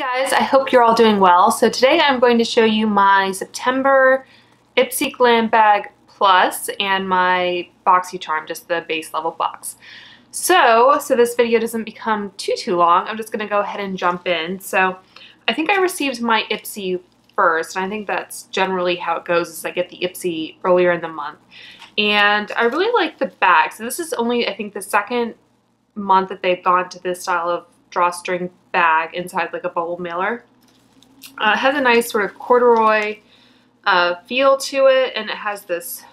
Guys, I hope you're all doing well. So today I'm going to show you my September Ipsy Glam Bag Plus and my Boxycharm, just the base level box. So this video doesn't become too long, I'm just going to go ahead and jump in. So I think I received my Ipsy first, and I think that's generally how it goes, is I get the Ipsy earlier in the month. And I really like the bag. So this is only, I think, the second month that they've gone to this style of drawstring bag inside like a bubble mailer. It has a nice sort of corduroy feel to it, and it has this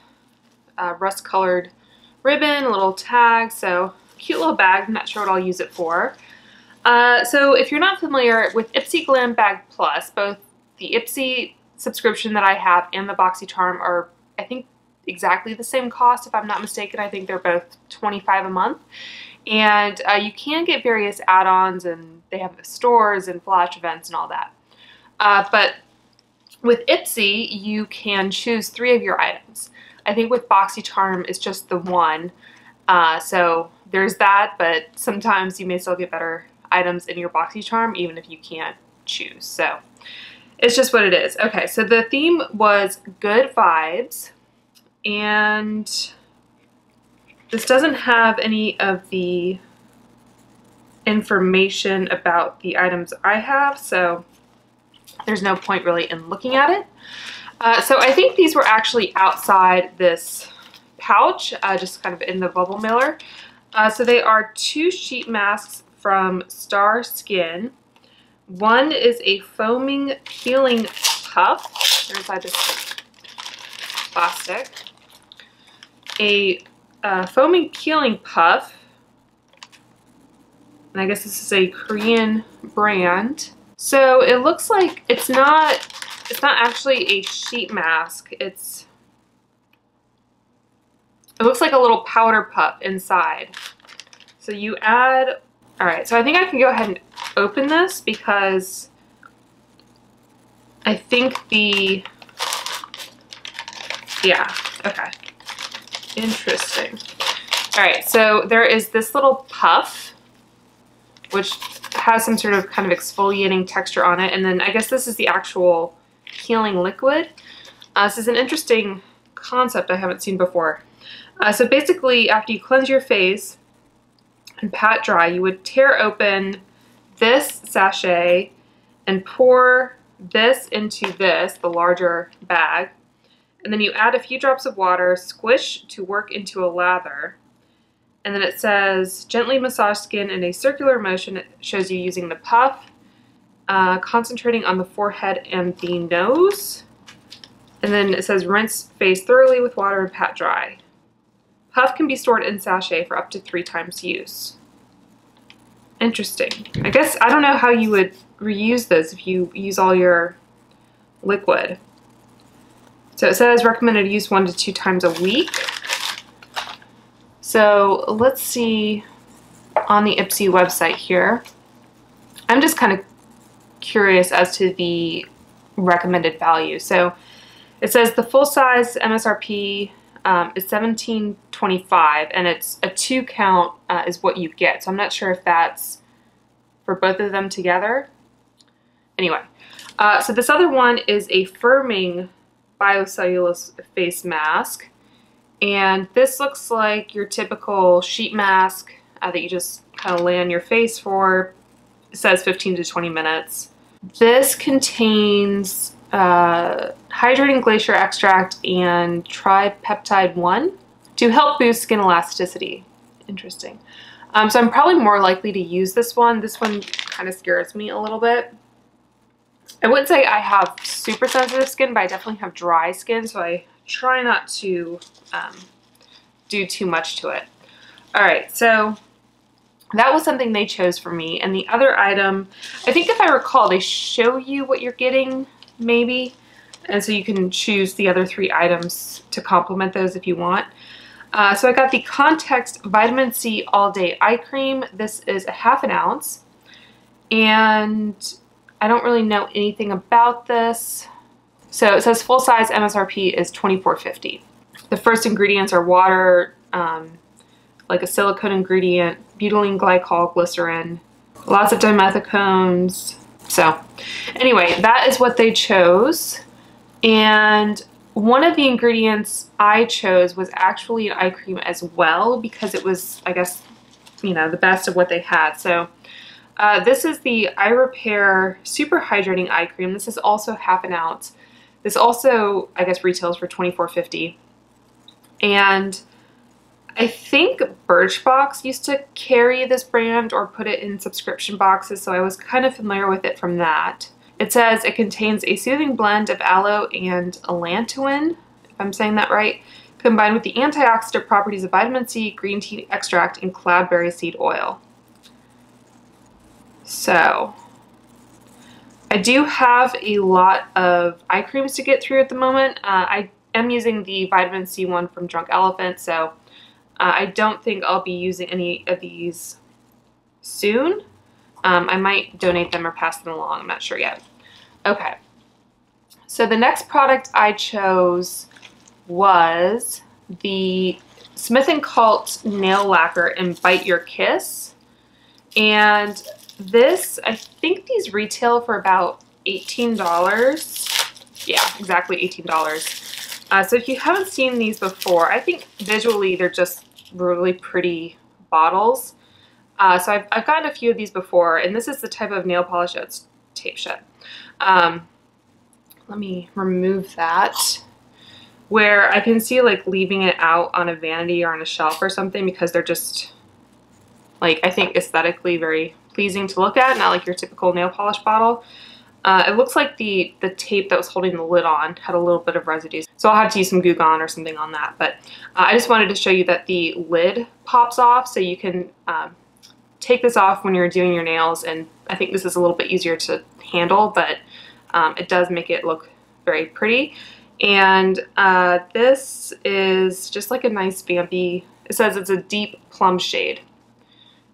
rust colored ribbon, a little tag, so cute little bag. I'm not sure what I'll use it for. So if you're not familiar with Ipsy Glam Bag Plus, both the Ipsy subscription that I have and the Boxycharm are, I think, exactly the same cost, if I'm not mistaken. I think they're both $25 a month. And you can get various add-ons, and they have stores and flash events and all that. But with Ipsy, you can choose 3 of your items. I think with Boxycharm, it's just the one. So there's that, but sometimes you may still get better items in your Boxycharm, even if you can't choose. So it's just what it is. Okay, so the theme was good vibes, and this doesn't have any of the information about the items I have, so there's no point really in looking at it. So I think these were actually outside this pouch, just kind of in the bubble mailer. So they are 2 sheet masks from Star Skin. One is a foaming peeling puff. They're inside this plastic. A foaming peeling puff, and I guess this is a Korean brand. So it looks like it's not actually a sheet mask. It looks like a little powder puff inside. So you add, all right, so I think I can go ahead and open this, because I think yeah, okay. Interesting. All right, so there is this little puff, which has some sort of kind of exfoliating texture on it, and then I guess this is the actual peeling liquid. This is an interesting concept I haven't seen before. So basically, after you cleanse your face and pat dry, you would tear open this sachet and pour this into this, the larger bag. And then you add a few drops of water, squish to work into a lather. And then it says, gently massage skin in a circular motion. It shows you using the puff, concentrating on the forehead and the nose. And then it says, rinse face thoroughly with water and pat dry. Puff can be stored in sachet for up to 3 times use. Interesting. I guess, I don't know how you would reuse this if you use all your liquid. So it says recommended use 1 to 2 times a week. So let's see on the Ipsy website here. I'm just kind of curious as to the recommended value. So it says the full size MSRP is $17.25, and it's a 2 count is what you get. So I'm not sure if that's for both of them together. Anyway, so this other one is a firming biocellulose face mask, and this looks like your typical sheet mask that you just kind of lay on your face for. It says 15 to 20 minutes. This contains hydrating glacier extract and tripeptide 1 to help boost skin elasticity. Interesting. So I'm probably more likely to use this one. This one kind of scares me a little bit. I wouldn't say I have super sensitive skin, but I definitely have dry skin, so I try not to do too much to it. All right, so that was something they chose for me. And the other item, I think if I recall, they show you what you're getting, maybe. And so you can choose the other 3 items to complement those if you want. So I got the Context Vitamin C All Day Eye Cream. This is a ½ ounce. And I don't really know anything about this. So it says full size MSRP is $24.50. The first ingredients are water, like a silicone ingredient, butylene glycol, glycerin, lots of dimethicones, So anyway, that is what they chose. And one of the ingredients I chose was actually an eye cream as well, because it was, I guess, you know, the best of what they had. So this is the Eye Repair Super Hydrating Eye Cream. This is also half an ounce. This also, I guess, retails for $24.50. And I think Birchbox used to carry this brand or put it in subscription boxes, so I was kind of familiar with it from that. It says it contains a soothing blend of aloe and allantoin, if I'm saying that right, combined with the antioxidant properties of vitamin C, green tea extract, and cloudberry seed oil. So I do have a lot of eye creams to get through at the moment. I am using the vitamin C one from Drunk Elephant, so I don't think I'll be using any of these soon. I might donate them or pass them along. I'm not sure yet. Okay. So the next product I chose was the Smith & Colt Nail Lacquer in Bite Your Kiss. And this, I think these retail for about $18. Yeah, exactly $18. So if you haven't seen these before, I think visually they're just really pretty bottles. So I've gotten a few of these before, and this is the type of nail polish that's tape shut. Let me remove that. Where I can see like leaving it out on a vanity or on a shelf or something, because they're just like, I think aesthetically very pleasing to look at, not like your typical nail polish bottle. It looks like the tape that was holding the lid on had a little bit of residue, so I'll have to use some Goo Gone or something on that. But I just wanted to show you that the lid pops off, so you can take this off when you're doing your nails, and I think this is a little bit easier to handle, but it does make it look very pretty. And this is just like a nice vampy, it says it's a deep plum shade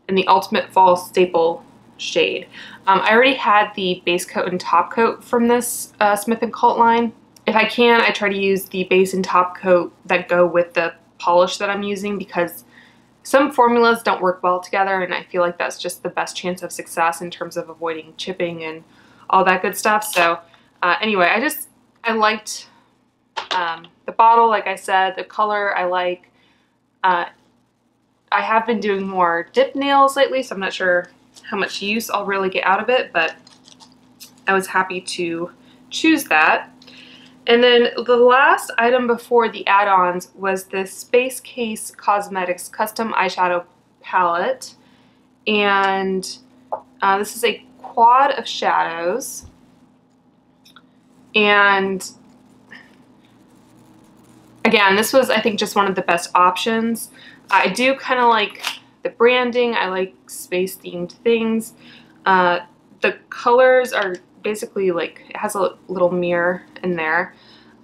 and the ultimate fall staple shade. I already had the base coat and top coat from this Smith & Colt line. If I can, I try to use the base and top coat that go with the polish that I'm using, because some formulas don't work well together, and I feel like that's just the best chance of success in terms of avoiding chipping and all that good stuff. So anyway, I liked the bottle, like I said, the color I like. I have been doing more dip nails lately, so I'm not sure how much use I'll really get out of it, but I was happy to choose that. And then the last item before the add-ons was this Space Case Cosmetics Custom Eyeshadow Palette. And this is a quad of shadows. And again, this was, I think, just one of the best options. I do kind of like the branding. I like space-themed things. The colors are basically like, it has a little mirror in there.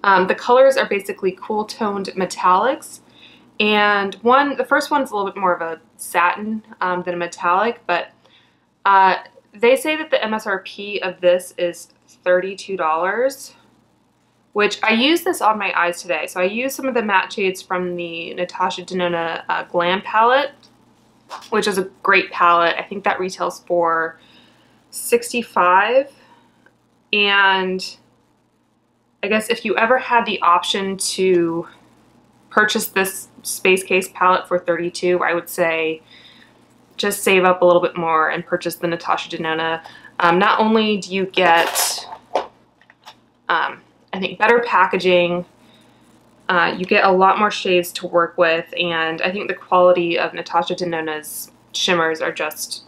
The colors are basically cool-toned metallics. And the first one's a little bit more of a satin than a metallic, but they say that the MSRP of this is $32. Which I used this on my eyes today. So I used some of the matte shades from the Natasha Denona Glam palette, which is a great palette. I think that retails for $65. And I guess if you ever had the option to purchase this Space Case palette for $32, I would say just save up a little bit more and purchase the Natasha Denona. Not only do you get I think better packaging, you get a lot more shades to work with, and I think the quality of Natasha Denona's shimmers are just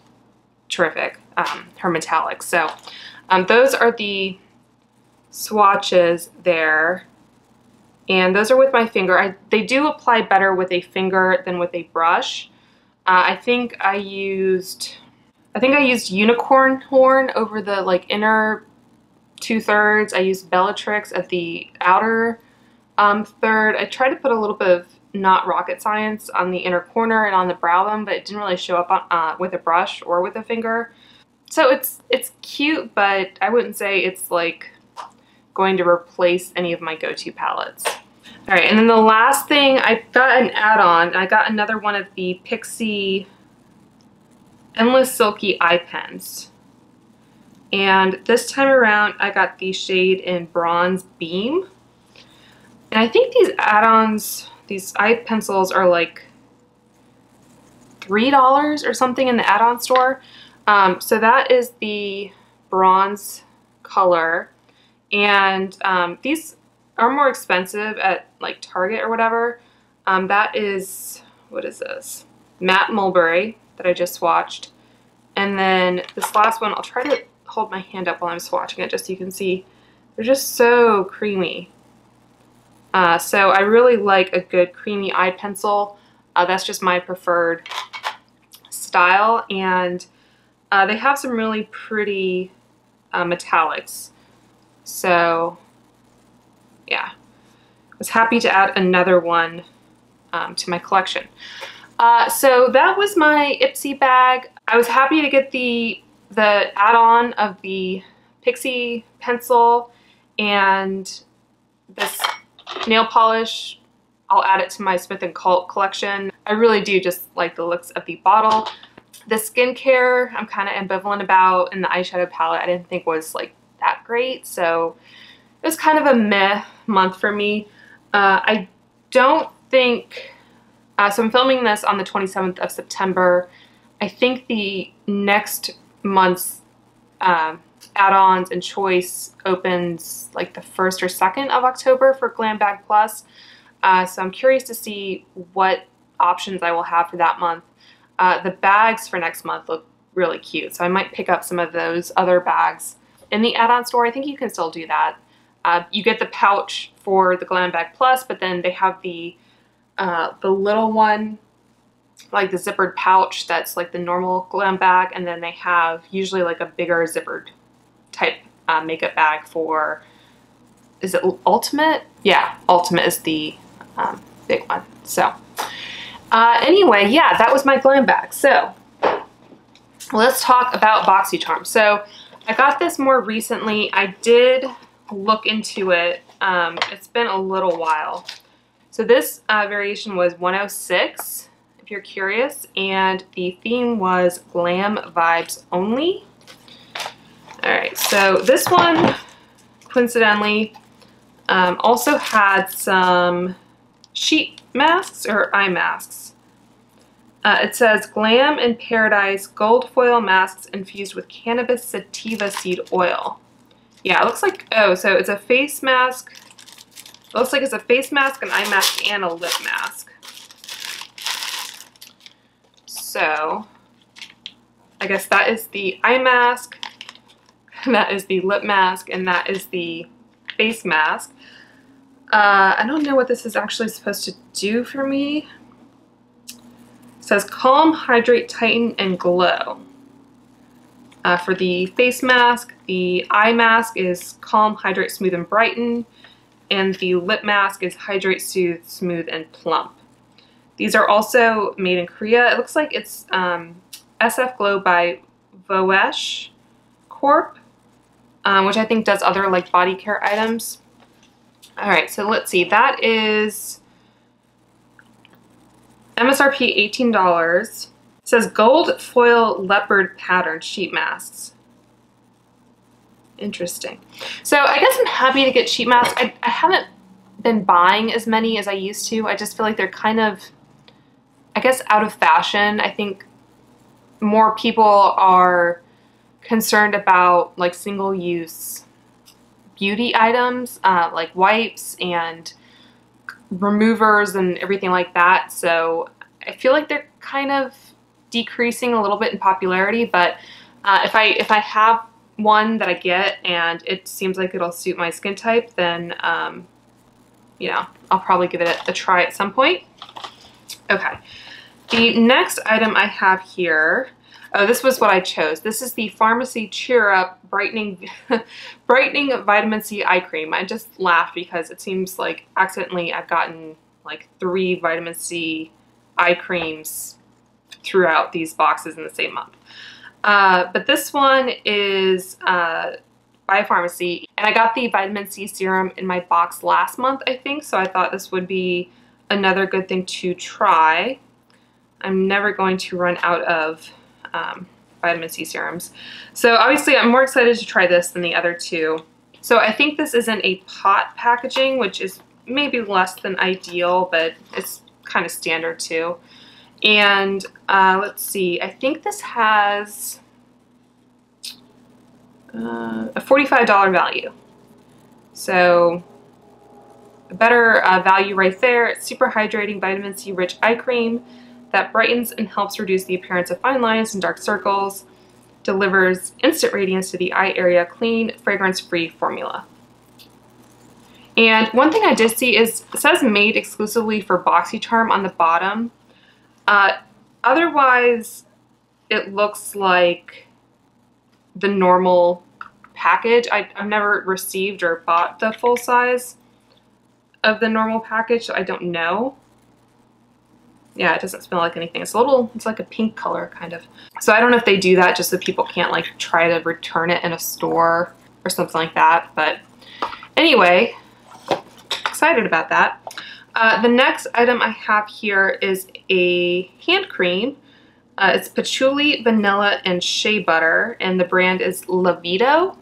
terrific, her metallics. So those are the swatches there, and those are with my finger. They do apply better with a finger than with a brush. I think I used unicorn horn over the like inner 2/3. I used Bellatrix at the outer third. I tried to put a little bit of Not Rocket Science on the inner corner and on the brow bone, but it didn't really show up on, with a brush or with a finger. So it's cute, but I wouldn't say it's like going to replace any of my go-to palettes. All right, and then the last thing, I got an add-on. I got another one of the Pixie Endless Silky Eye Pens. And this time around, I got the shade in Bronze Beam. And I think these add-ons, these eye pencils are like $3 or something in the add-on store. So that is the bronze color. And these are more expensive at like Target or whatever. That is, what is this? Matte Mulberry that I just swatched. And then this last one, I'll try to hold my hand up while I'm swatching it just so you can see. They're just so creamy. So I really like a good creamy eye pencil. That's just my preferred style. And they have some really pretty metallics. So yeah, I was happy to add another one to my collection. So that was my Ipsy bag. I was happy to get the add-on of the Pixie pencil and this nail polish. I'll add it to my Smith & Cult collection. I really do just like the looks of the bottle. The skincare I'm kind of ambivalent about, and the eyeshadow palette I didn't think was like that great, so it was kind of a meh month for me. I don't think, so I'm filming this on the 27th of September. I think the next month's add-ons and choice opens like the 1st or 2nd of October for Glam Bag Plus. So I'm curious to see what options I will have for that month. The bags for next month look really cute, so I might pick up some of those other bags in the add-on store. I think you can still do that. You get the pouch for the Glam Bag Plus, but then they have the little one, like the zippered pouch that's like the normal Glam bag, and then they have usually like a bigger zippered type makeup bag for, is it Ultimate? Yeah, Ultimate is the big one. So anyway, yeah, that was my Glam bag. So let's talk about Boxycharm. So I got this more recently. I did look into it. It's been a little while. So this variation was 106, if you're curious, and the theme was Glam Vibes Only. All right, so this one, coincidentally, also had some sheet masks or eye masks. It says Glam in Paradise Gold Foil Masks infused with Cannabis Sativa Seed Oil. Yeah, it looks like, oh, so it's a face mask. It looks like it's a face mask, an eye mask, and a lip mask. So I guess that is the eye mask, that is the lip mask, and that is the face mask. I don't know what this is actually supposed to do for me. It says Calm, Hydrate, Tighten, and Glow. For the face mask, the eye mask is Calm, Hydrate, Smooth, and Brighten, and the lip mask is Hydrate, Soothe, Smooth, and Plump. These are also made in Korea. It looks like it's SF Glow by Voesh Corp, which I think does other like body care items. All right, so let's see. That is MSRP $18. It says Gold Foil Leopard Pattern Sheet Masks. Interesting. So I guess I'm happy to get sheet masks. I haven't been buying as many as I used to. I just feel like they're kind of, I guess, out of fashion. I think more people are concerned about like single-use beauty items, like wipes and removers and everything like that. So I feel like they're kind of decreasing a little bit in popularity, but if I have one that I get and it seems like it'll suit my skin type, then you know, I'll probably give it a try at some point. Okay, the next item I have here, oh, this was what I chose. This is the Pharmacy Cheer Up Brightening Vitamin C Eye Cream. I just laughed because it seems like accidentally I've gotten like 3 vitamin C eye creams throughout these boxes in the same month. But this one is by a pharmacy, and I got the vitamin C serum in my box last month, I think, so I thought this would be another good thing to try. I'm never going to run out of vitamin C serums. So obviously I'm more excited to try this than the other two. So I think this is in a pot packaging, which is maybe less than ideal, but it's kind of standard too. And let's see, I think this has a $45 value. So a better value right there. It's super hydrating vitamin C rich eye cream that brightens and helps reduce the appearance of fine lines and dark circles. Delivers instant radiance to the eye area, clean, fragrance-free formula. And one thing I did see is it says made exclusively for Boxycharm on the bottom. Otherwise, it looks like the normal package. I've never received or bought the full size of the normal package, so I don't know. Yeah, it doesn't smell like anything. It's like a pink color kind of. So I don't know if they do that just so people can't like try to return it in a store or something like that. But anyway, excited about that. The next item I have here is a hand cream. It's patchouli, vanilla, and shea butter, and the brand is Lavito.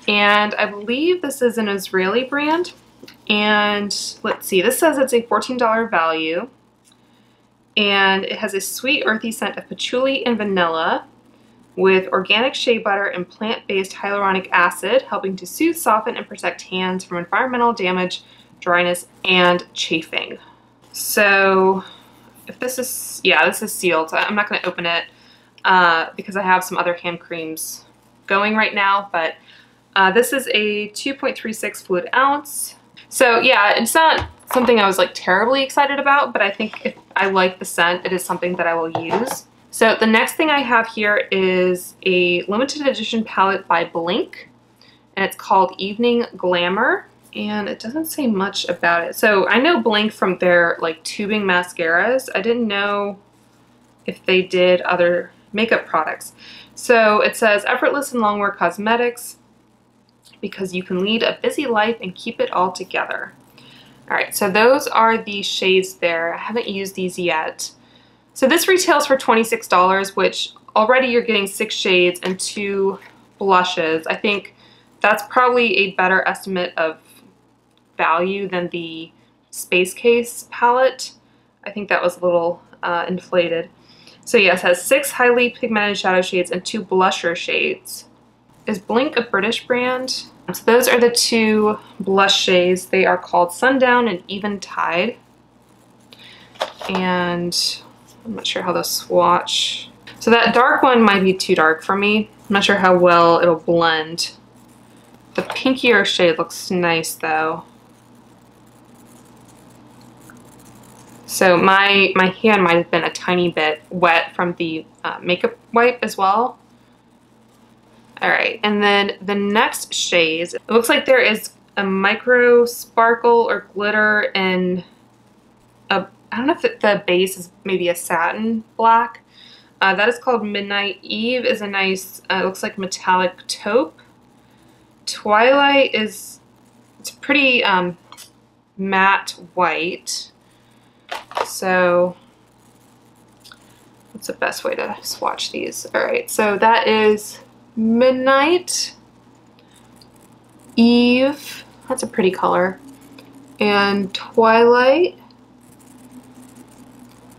And I believe this is an Israeli brand. And let's see, this says it's a $14 value. And it has a sweet, earthy scent of patchouli and vanilla with organic shea butter and plant-based hyaluronic acid, helping to soothe, soften, and protect hands from environmental damage, dryness, and chafing. So if this is, yeah, this is sealed. So I'm not going to open it because I have some other hand creams going right now, but this is a 2.36 fluid ounce. So yeah, it's not something I was like terribly excited about, but I think if I like the scent, it is something that I will use. So the next thing I have here is a limited edition palette by Blink, and it's called Evening Glamour, and it doesn't say much about it. So I know Blink from their like tubing mascaras. I didn't know if they did other makeup products. So it says effortless and long wear cosmetics because you can lead a busy life and keep it all together. All right, so those are the shades there. I haven't used these yet. So this retails for $26, which already you're getting 6 shades and 2 blushes. I think that's probably a better estimate of value than the Space Case palette. I think that was a little inflated. So yes, it has 6 highly pigmented shadow shades and 2 blusher shades. Is Blink a British brand? So those are the 2 blush shades. They are called Sundown and Eventide. And I'm not sure how they'll swatch. So that dark one might be too dark for me. I'm not sure how well it'll blend. The pinkier shade looks nice though. So my hand might have been a tiny bit wet from the makeup wipe as well. All right, and then the next shades, it looks like there is a micro sparkle or glitter and a, I don't know if the base is maybe a satin black. That is called Midnight Eve. Is a nice, looks like metallic taupe. Twilight is, it's pretty matte white. So what's the best way to swatch these? All right, so that is Midnight Eve, that's a pretty color, and Twilight.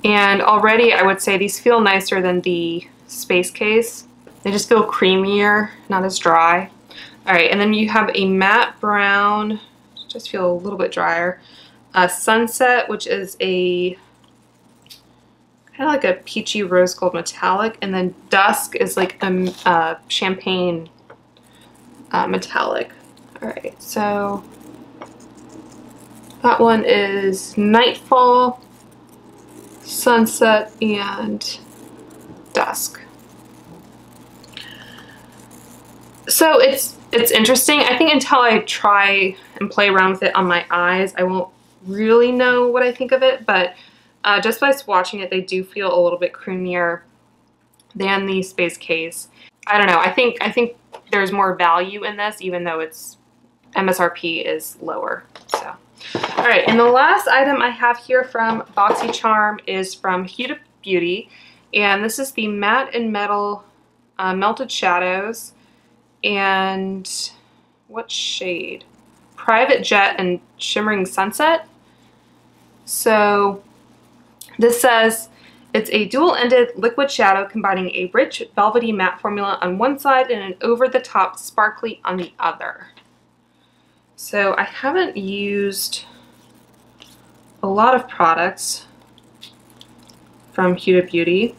And already I would say these feel nicer than the Space Case. They just feel creamier, not as dry. All right, and then you have a matte brown, just feel a little bit drier. Sunset, which is a kind of like a peachy rose gold metallic, and then Dusk is like a champagne metallic. All right, so that one is Nightfall, Sunset, and Dusk. So it's interesting. I think until I try and play around with it on my eyes, I won't really know what I think of it, but just by swatching it, they do feel a little bit creamier than the Space Case. I don't know. I think there's more value in this, even though its MSRP is lower. So, all right. And the last item I have here from Boxycharm is from Huda Beauty, and this is the Matte and Metal Melted Shadows, and what shade? Private Jet and Shimmering Sunset. So this says it's a dual-ended liquid shadow combining a rich velvety matte formula on one side and an over-the-top sparkly on the other. So I haven't used a lot of products from Huda Beauty,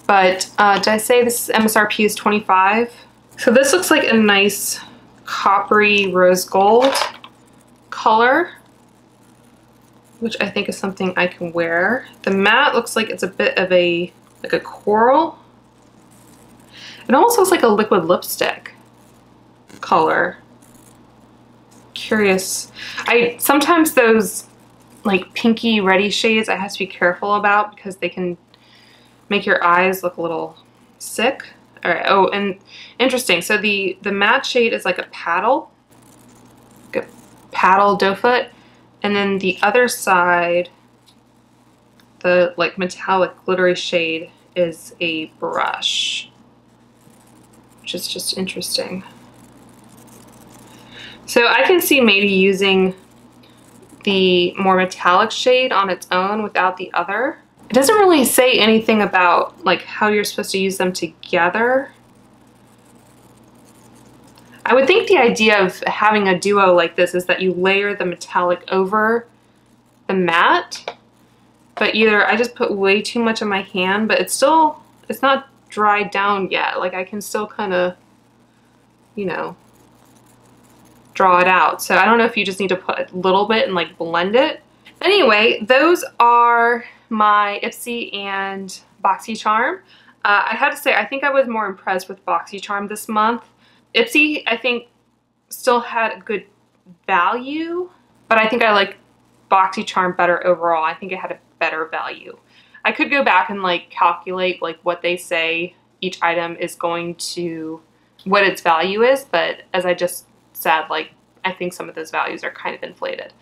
but did I say this MSRP is $25? So this looks like a nice coppery rose gold color, which I think is something I can wear. The matte looks like it's a bit of a coral. It almost looks like a liquid lipstick color. Curious. Sometimes those like pinky reddy shades I have to be careful about because they can make your eyes look a little sick. All right. Oh, and interesting. So the matte shade is like a paddle doe foot, and then the other side, the like metallic glittery shade, is a brush, which is just interesting. So I can see maybe using the more metallic shade on its own without the other. It doesn't really say anything about like how you're supposed to use them together. I would think the idea of having a duo like this is that you layer the metallic over the matte, but either I just put way too much on my hand, but it's not dried down yet. Like I can still kind of, you know, draw it out. So I don't know if you just need to put a little bit and like blend it. Anyway, those are my Ipsy and Boxycharm. I have to say, I think I was more impressed with Boxycharm this month. Ipsy, I think, still had good value, but I think I like Boxycharm better overall. I think it had a better value. I could go back and like calculate like what they say each item is going to, what its value is, but as I just said, like I think some of those values are kind of inflated.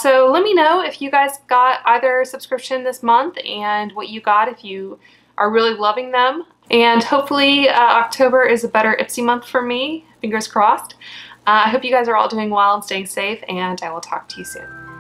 So let me know if you guys got either subscription this month and what you got, if you are really loving them. And hopefully October is a better Ipsy month for me. Fingers crossed. I hope you guys are all doing well and staying safe, and I will talk to you soon.